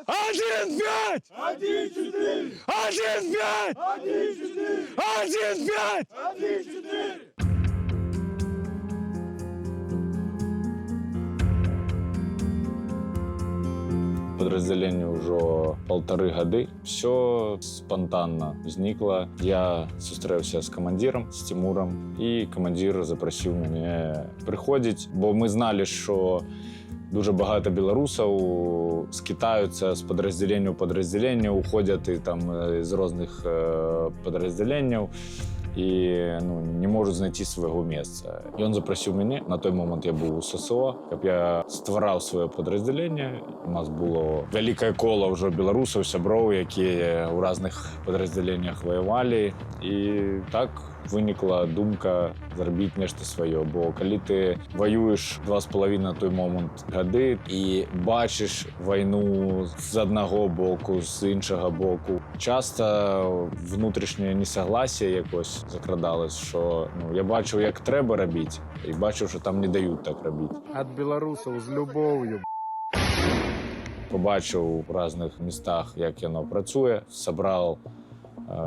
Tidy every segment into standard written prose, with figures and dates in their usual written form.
1-5! 1-4! 1-5! 1-4! 1-5! 1-4! Подразделению уже 1,5 года. Все спонтанно зникло. Я зустрівся з командиром, з Тимуром, і командир запросив мене приходити, бо ми знали, що дуже багато білорусів скитаються з підрозділення в підрозділення, уходять і там з різних підрозділень і не можуть знайти свого місця. І він запросив мене. На той момент я був у ССО, щоб я створив своє підрозділення. У нас було велике коло вже білорусів, сябров, які у різних підрозділеннях воювали. І так виникла думка зробити нечто своє. Бо коли ти воюєш 2,5 на той момент годи і бачиш війну з одного боку, з іншого боку, часто внутрішнє несогласие якось закрадалось, що я бачив, як треба робити, і бачив, що там не дають так робити. От білорусів з любов'ю. Побачив у різних містах, як воно працює, зібрав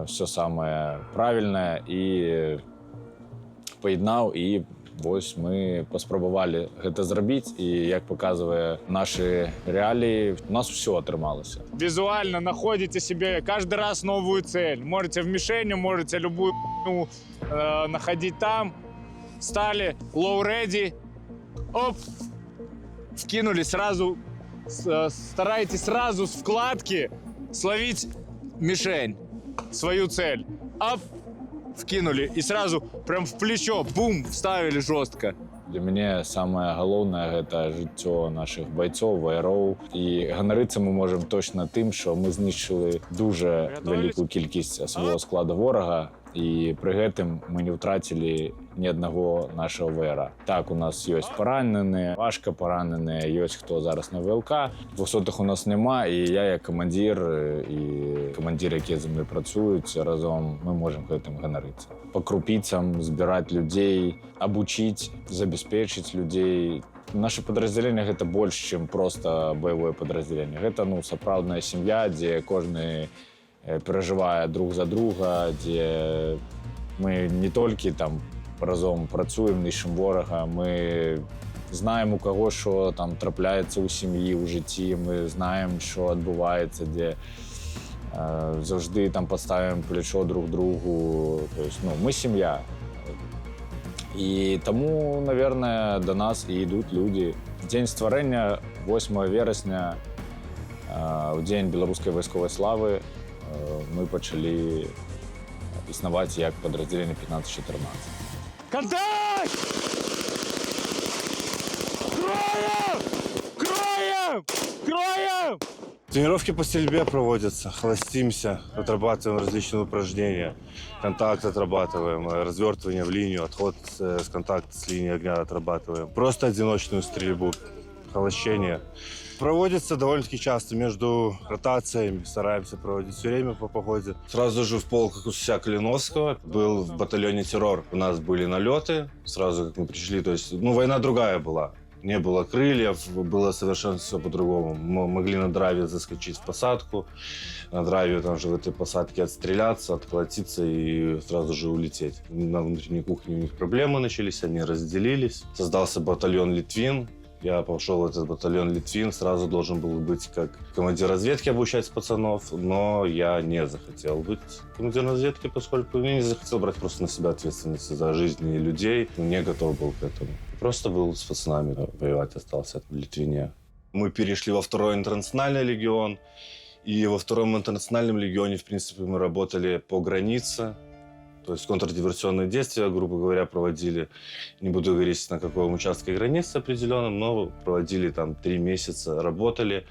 все саме правильне і поєднав, і ось ми поспробували це зробити, і як показує наші реалії, у нас все отрималося. Визуально находите себе каждый раз новую цель. Можете в мишени, можете любую находить там. Стали, low ready, оп, вкинули сразу, старайтесь сразу с вкладки словить мишень, свою цель. Оп, вкинули и сразу прям в плечо, бум, вставили жестко. Для мене саме головне – це життя наших бойців, воїрів. І ганоритися ми можемо точно тим, що ми знищили дуже велику кількість свого складу ворога. І при цьому ми не втратили ні одного нашого воїра. Так, у нас є поранені, важко поранені, є хто зараз на ВЛК. 200-х у нас нема, і я як командир, і командир, які зі мною працюють разом, ми можемо цим ганоритися. По крупицям збирати людей, обучити, забезпечити людей. Наше підрозділення – це більше, ніж просто бойове підрозділення. Це справжня сім'я, де кожен переживає друг за друга, де ми не тільки там разом працюємо, нищимо ворога, ми знаємо, у кого що там трапляється у сім'ї, у житті, ми знаємо, що відбувається, де завжди там підставимо плечо друг другу. Тобто, ми сім'я. І тому, мабуть, до нас і йдуть люди. День створення 8 вересня, в День білоруської військової слави, ми почали існувати як підрозділення 1514. Контакт! Кроем! Кроем! Кроем! Тренировки по стрельбе проводятся, холостимся, отрабатываем различные упражнения, контакт отрабатываем, развертывание в линию, отход с контакта с линии огня отрабатываем. Просто одиночную стрельбу, холощение. Проводится довольно-таки часто между ротациями, стараемся проводить все время по погоде. Сразу же в полк Куся Калиновского был в батальоне «Террор». У нас были налеты, сразу как мы пришли, то есть, война другая была. Не было крыльев, было совершенно все по-другому. Мы могли на драйве заскочить в посадку, на драйве там же в этой посадке отстреляться, отколотиться и сразу же улететь. На внутренней кухне у них проблемы начались, они разделились. Создался батальон «Литвин». Я пошел в этот батальон «Литвин», сразу должен был быть как командир разведки обучать пацанов, но я не захотел быть командиром разведки, поскольку я не захотел брать просто на себя ответственность за жизни людей, не готов был к этому. Просто был с пацанами воевать остался в Литвине. Мы перешли во 2-й интернациональный легион, и во 2-м интернациональном легионе, в принципе, мы работали по границе. То есть контрдиверсионные действия, грубо говоря, проводили, не буду говорить, на каком участке границы определенном, но проводили там 3 месяца, работали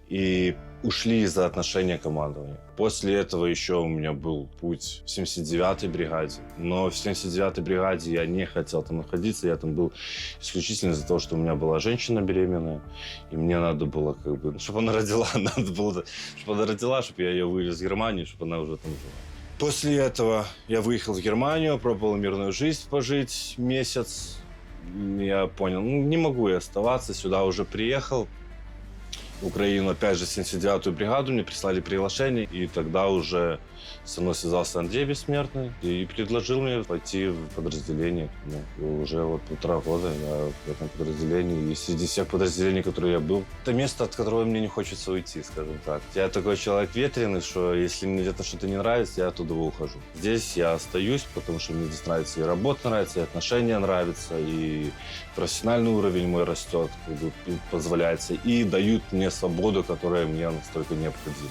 и ушли из-за отношения командования. После этого еще у меня был путь в 79-й бригаде, но в 79-й бригаде я не хотел там находиться, я там был исключительно из-за того, что у меня была женщина беременная, и мне надо было, чтобы она родила, чтобы я ее вывез в Германию, чтобы она уже там жила. После этого я выехал в Германию, пробовал мирную жизнь пожить месяц. Я понял, не могу я оставаться, сюда уже приехал. Украину, опять же, 79-ю бригаду, мне прислали приглашение, и тогда уже со мной связался Андрей Бессмертный и предложил мне пойти в подразделение. Ну, и уже вот 1,5 года я в этом подразделении, и среди всех подразделений, которые я был, это место, от которого мне не хочется уйти, скажем так. Я такой человек ветреный, что если мне где-то что-то не нравится, я оттуда ухожу. Здесь я остаюсь, потому что мне здесь нравится и работа нравится, и отношения нравятся, и профессиональный уровень мой растет, позволяется, и дают мне свободу, которая мне настолько необходима.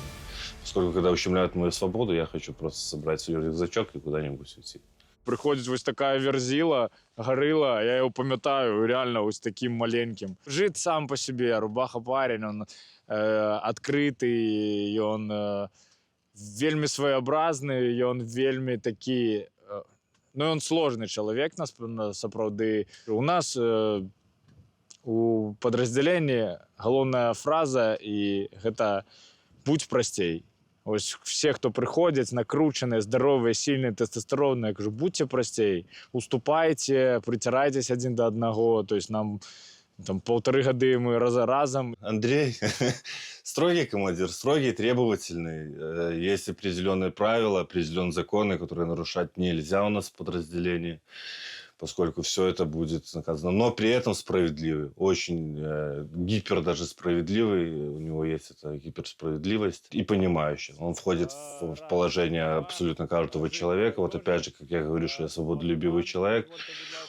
Поскольку, когда ущемляют мою свободу, я хочу просто собрать свой рюкзачок и куда-нибудь уйти. Приходить ось така верзила, горила, я його пам'ятаю реально ось таким маленьким. Жит сам по себе, рубаха парень, он відкритий, і он вельми своєобразний, і он вельми такий, ну, він сложний чоловік, насправді. У нас у підрозділенні головна фраза, і це «будь простей». Ось всі, хто приходять, накручені, здорові, сильні, тестостеронні, я кажу, будьте простей, уступайте, притирайтесь один до одного, тобто нам там 1,5 года мы разом. Андрей строгий командир, строгий, требовательный. Есть определенные правила, определенные законы, которые нарушать нельзя у нас в подразделении, поскольку все это будет наказано. Но при этом справедливый, очень гипер даже справедливый. У него есть эта гиперсправедливость и понимающий. Он входит в положение абсолютно каждого человека. Вот опять же, как я говорю, что я свободолюбивый человек,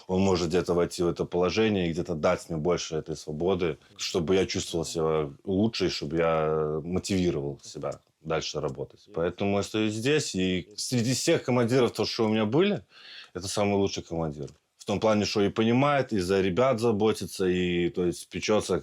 он может где-то войти в это положение и где-то дать мне больше этой свободы, чтобы я чувствовал себя лучше, и чтобы я мотивировал себя дальше работать. Поэтому я стою здесь, и среди всех командиров, то, что у меня были, это самый лучший командир. В том плане, что и понимает, и за ребят заботится, и то есть печется,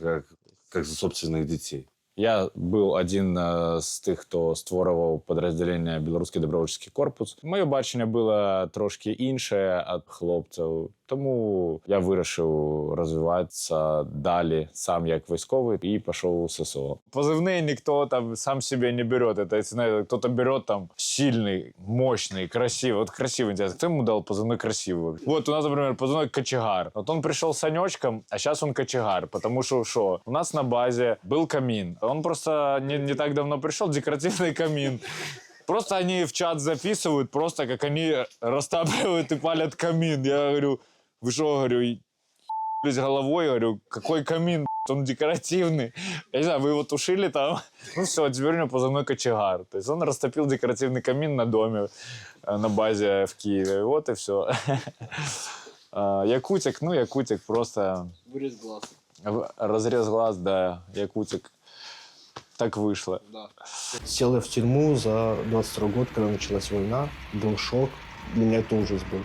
как за собственных детей. Я був один з тих, хто створював підрозділення «Білоруський добровольчий корпус». Моє бачення було трошки інше від хлопців, тому я вирішив розвиватися далі сам як військовий і пішов у ССО. Позывные никто там сам себе не берет. Это, знаете, кто-то берет там сильный, мощный, красивый. Вот красивый, интересно. Кто ему дал позывной красивый? Вот у нас, например, позывной кочегар. Вот он пришел с Санечком, а сейчас он кочегар. Потому что у нас на базе был камин. Он просто не так давно пришел, декоративный камин. Просто они в чат записывают, просто как они растапливают и палят камин. Я говорю, вы что, говорю, с головой, говорю, какой камин, он декоративный. Я не знаю, вы его тушили там? Ну все, теперь у него позывной кочегар. То есть он растопил декоративный камин на доме, на базе в Киеве. Вот и все. Якутик, ну якутик просто... Вырез глаз. Разрез глаз, да, якутик. Так вышло. Да. Сел я в тюрьму за 22 год, когда началась война. Был шок. Для меня это ужас был.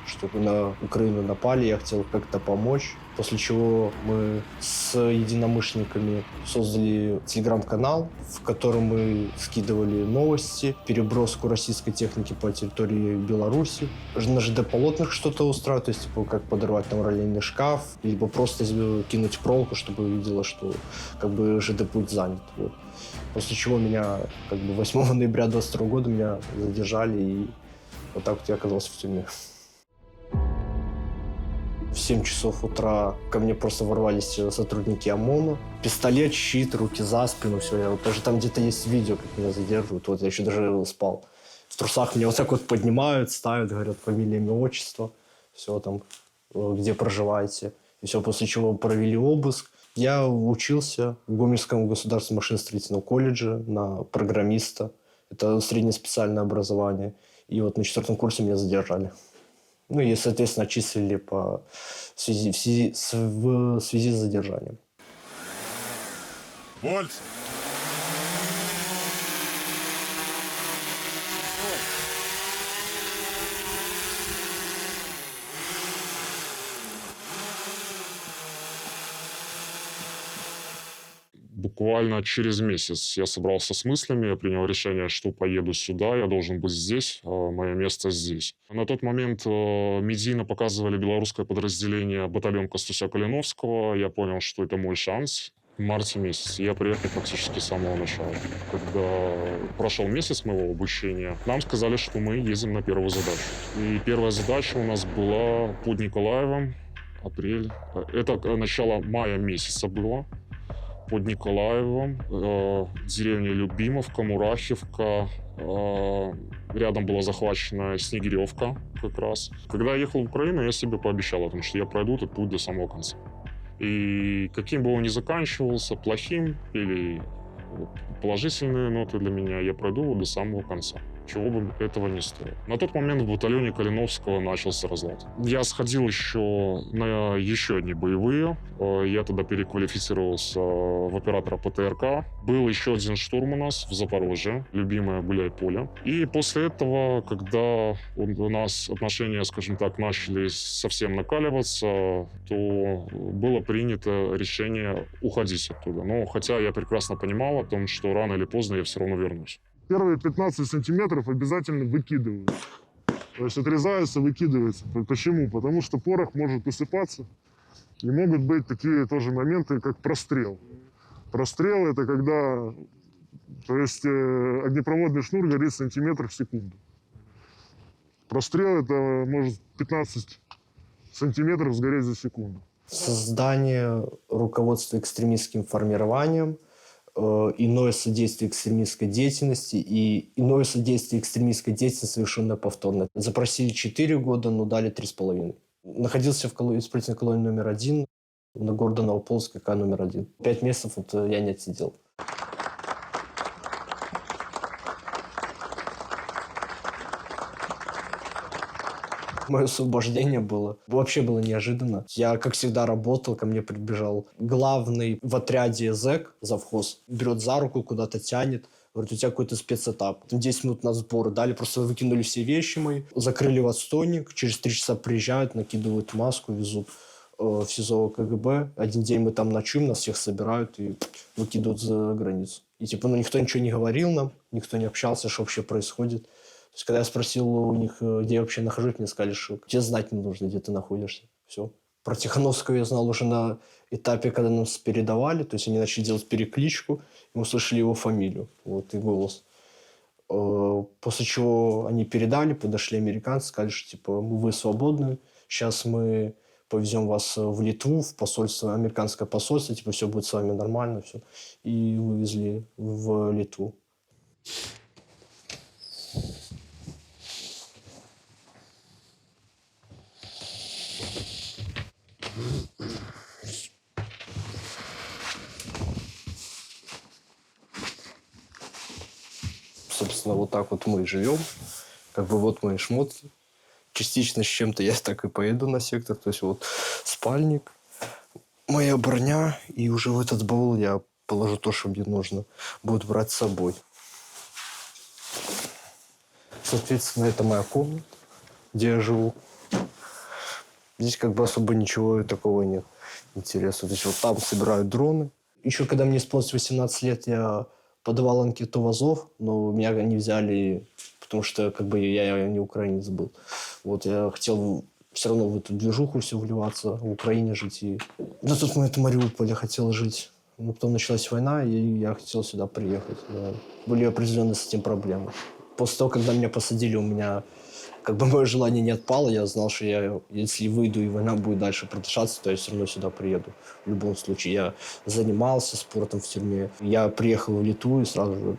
Что на Украину напали, я хотел как-то помочь. После чего мы с единомышленниками создали телеграм-канал, в котором мы скидывали новости, переброску российской техники по территории Беларуси. На ЖД-полотнах что-то устраивать, то есть типа, как подорвать там ролейный шкаф, либо просто кинуть проволоку, чтобы увидела, что как бы ЖД будет занят. Вот. После чего меня как бы 8 ноября 2022 года меня задержали, и вот так вот я оказался в тюрьме. В 7 часов утра ко мне просто ворвались сотрудники ОМОНа. Пистолет, щит, руки за спину, все. Я, даже там где-то есть видео, как меня задерживают. Вот я еще даже спал. В трусах меня вот так вот поднимают, ставят, говорят фамилия, имя, отчество. Все там, где проживаете. И все, после чего провели обыск. Я учился в Гомельском государственном машиностроительном колледже на программиста. Это среднеспециальное образование. И вот на 4-м курсе меня задержали. Ну и, соответственно, отчислили в связи с задержанием. Вольт! Буквально через месяц я собрался с мыслями, я принял решение, что поеду сюда, я должен быть здесь, мое место здесь. На тот момент медийно показывали белорусское подразделение батальон Костуся Калиновского. Я понял, что это мой шанс. В марте месяце я приехал практически с самого начала. Когда прошел месяц моего обучения, нам сказали, что мы ездим на первую задачу. И первая задача у нас была под Николаевом, апрель. Это начало мая месяца было. под Николаевом, деревня Любимовка, Мурахевка. Рядом была захвачена Снегиревка как раз. Когда я ехал в Украину, я себе пообещал о том, что я пройду этот путь до самого конца. И каким бы он ни заканчивался, плохим или положительные ноты для меня, я пройду его до самого конца. Чего бы этого не стоило. На тот момент в батальоне Калиновского начался разлад. Я сходил еще на еще одни боевые. Я тогда переквалифицировался в оператора ПТРК. Был еще один штурм у нас в Запорожье, любимое Гуляй-Поле. И после этого, когда у нас отношения, скажем так, начали совсем накаливаться, то было принято решение уходить оттуда. Но хотя я прекрасно понимал о том, что рано или поздно я все равно вернусь. Первые 15 сантиметров обязательно выкидывают. То есть отрезаются, выкидываются. Почему? Потому что порох может высыпаться. И могут быть такие тоже моменты, как прострел. Прострел — это когда, то есть огнепроводный шнур горит сантиметр в секунду. Прострел — это может 15 сантиметров сгореть за секунду. Создание руководства экстремистским формированием, иное содействие экстремистской деятельности и иное содействие экстремистской деятельности, совершенное повторно. Запросили 4 года, но дали 3,5. Находился в исправительной колонии номер 1 на города Новополоцк, КК номер 1. 5 месяцев я не отсидел. Мое освобождение вообще было неожиданно. Я, как всегда, работал, ко мне прибежал главный в отряде зэк, завхоз, берет за руку, куда-то тянет, говорит, у тебя какой-то спецэтап. 10 минут на сбор дали, просто выкинули все вещи мои, закрыли в отстойник, через 3 часа приезжают, накидывают маску, везут в СИЗО КГБ. Один день мы там ночуем, нас всех собирают и выкидывают за границу. И никто ничего не говорил нам, никто не общался, что вообще происходит. То есть, когда я спросил у них, где я вообще нахожусь, мне сказали, что тебе знать не нужно, где ты находишься. Все. Про Тихановского я знал уже на этапе, когда нас передавали. То есть они начали делать перекличку, и мы услышали его фамилию и голос. После чего они передали, подошли американцы, сказали, что типа вы свободны, сейчас мы повезем вас в Литву, в посольство, американское посольство, типа все будет с вами нормально, все. И вывезли в Литву. Собственно, вот так вот мы и живем. Вот мои шмотки. Частично с чем-то я так и поеду на сектор. То есть вот спальник, моя броня. И уже в этот баул я положу то, что мне нужно будет брать с собой. Соответственно, это моя комната, где я живу. Здесь особо ничего такого нет интересного. То есть вот там собирают дроны. Еще когда мне исполнилось 18 лет, я подавал анкету в Азов, но меня не взяли, потому что я не украинец был. Вот я хотел все равно в эту движуху все вливаться, в Украине жить. И на тот момент в Мариуполе хотел жить. Но потом началась война, и я хотел сюда приехать. Да. Были определенные с этим проблемы. После того, когда меня посадили, у меня мое желание не отпало. Я знал, что если выйду и война будет дальше продолжаться, то я все равно сюда приеду. В любом случае. Я занимался спортом в тюрьме. Я приехал в Литву и сразу же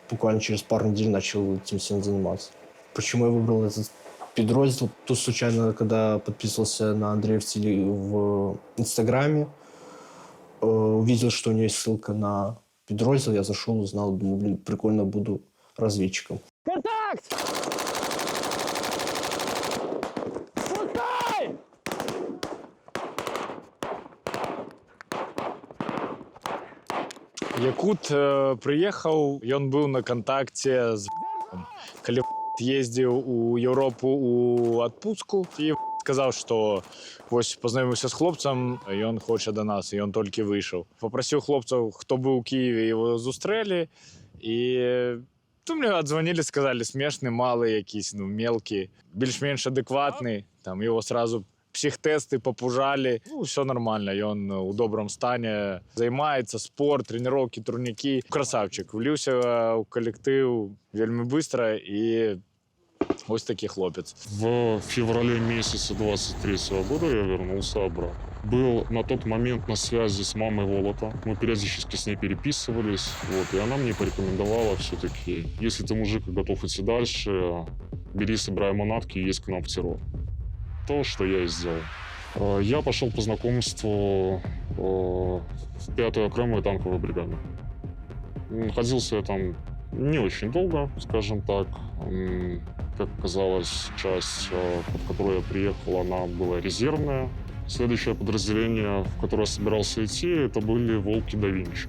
буквально через пару недель начал этим всем заниматься. Почему я выбрал этот подроздел? Тут случайно, когда подписывался на Андрея в Инстаграме, увидел, что у него есть ссылка на подроздел. Я зашел, узнал, думаю, прикольно, буду разведчиком. Контакт! Пускай! Якут приехал, и он был на контакте с калі ездил у Европу у отпуску и сказал, что познайомився з хлопцем, і він хоче до нас, і він тільки вийшов. Попросив хлопців, хто був у Києві, його зустріли, і мені віддзвонили, сказали, смішний, малий якийсь, мелкий, більш-менш адекватний, його одразу психтесты попужали. Все нормально, и он у добром стані, займається, спорт, тренировки, турніки. Красавчик, влівся у колектив вельми швидко і Ось такий хлопець. В феврале месяце 23 года я вернулся обратно. Был на тот момент на связи с мамой Волота. Мы периодически с ней переписывались. Вот, и она мне порекомендовала все-таки, если ты мужик и готов идти дальше, бери, собирай манатки и едь к нам в террор. То, что я и сделал. Я пошел по знакомству в 5-ю окремую танковую бригаду. Находился я там не очень долго, скажем так. Как оказалось, часть, под которую я приехал, она была резервная. Следующее подразделение, в которое я собирался идти, это были «Волки да Винчи».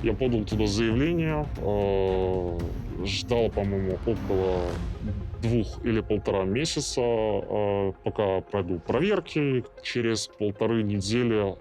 Я подал туда заявление, ждал, по-моему, около 2 или 1,5 месяца, пока пройду проверки. Через 1,5 недели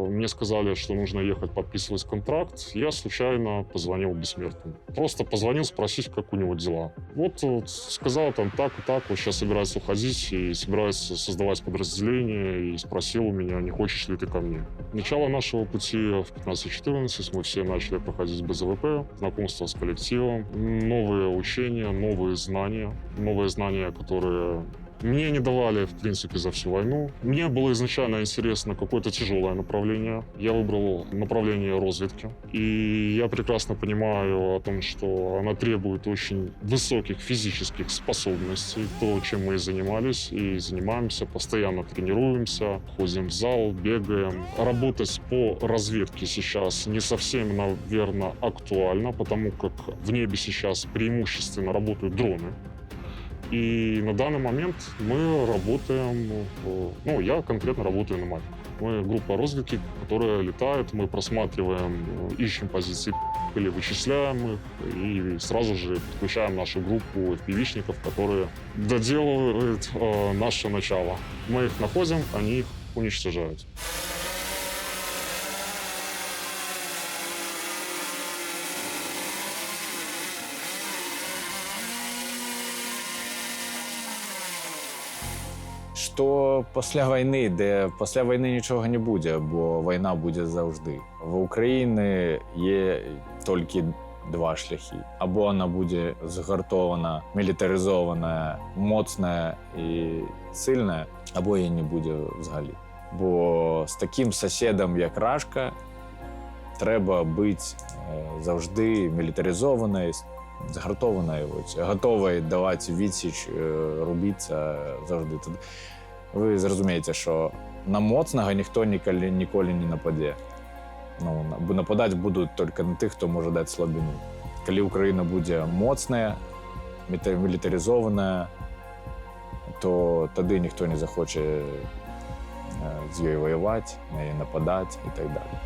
мне сказали, что нужно ехать подписывать контракт. Я случайно позвонил Бессмертному. Просто позвонил спросить, как у него дела. Вот сказал там так и так, вот сейчас собирается уходить и собирается создавать подразделение, и спросил у меня, не хочешь ли ты ко мне. Начало нашего пути в 15-14 мы все начали проходить БЗВП, знакомство с коллективом, новые учения, новые знания, которые мне не давали, в принципе, за всю войну. Мне было изначально интересно какое-то тяжелое направление. Я выбрал направление разведки. И я прекрасно понимаю о том, что она требует очень высоких физических способностей. То, чем мы и занимались, и занимаемся, постоянно тренируемся, ходим в зал, бегаем. Работать по разведке сейчас не совсем, наверное, актуально, потому как в небе сейчас преимущественно работают дроны. И на данный момент мы работаем, я конкретно работаю на МАКе. Мы группа разведки, которая летает, мы просматриваем, ищем позиции или вычисляем их, и сразу же подключаем нашу группу FPV-шников, которые доделывают наше начало. Мы их находим, они их уничтожают. Що після війни, де після війни нічого не буде, бо війна буде завжди. В Україні є тільки 2 шляхи. Або вона буде згуртована, мілітаризована, моцна і сильна, або її не буде взагалі. Бо з таким сусідом, як Рашка, треба бути завжди мілітаризованою, згуртованою, готовою давати відсіч, рубитися завжди. Ви зрозумієте, що на моцного ніхто ніколи не нападе. Нападати будуть тільки на тих, хто може дати слабину. Коли Україна буде моцна, мілітаризована, то тоді ніхто не захоче з нею воювати, на неї нападати і так далі.